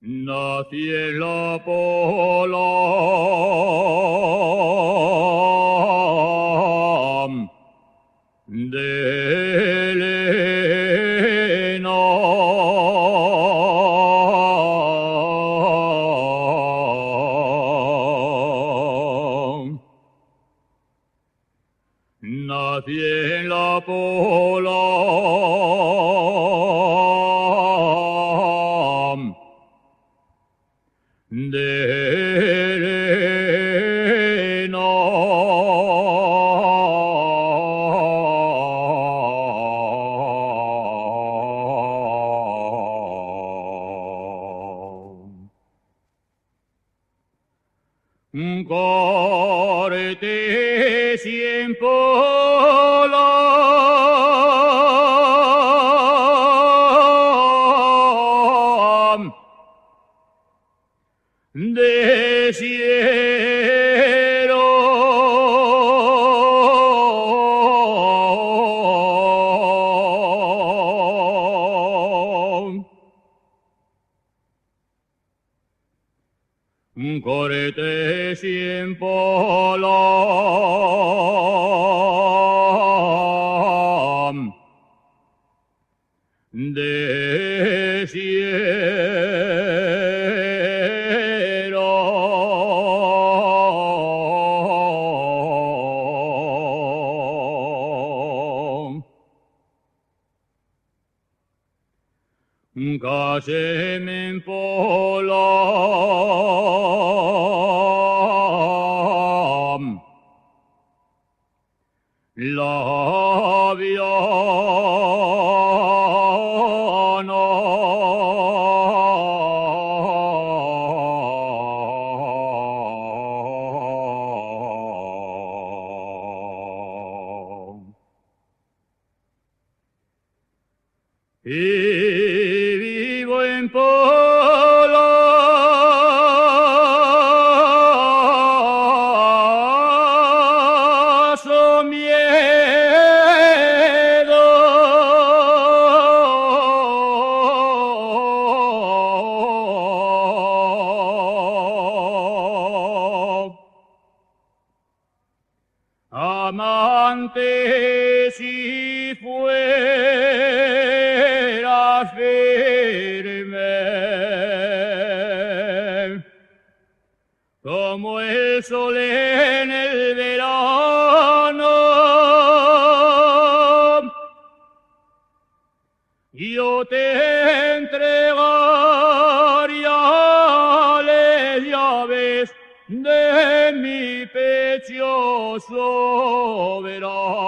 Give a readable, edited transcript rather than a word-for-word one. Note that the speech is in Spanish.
Nací en la pola de Helena. Nací en la pola de Helena. Cortesien polam desieron. Cortesien polam desieron. Casemen polam labiano. Y vivo en Palacio miedo. Amante si fueras firme, como el sol en el verano, yo te entregaría las llaves de mi pecho soberano.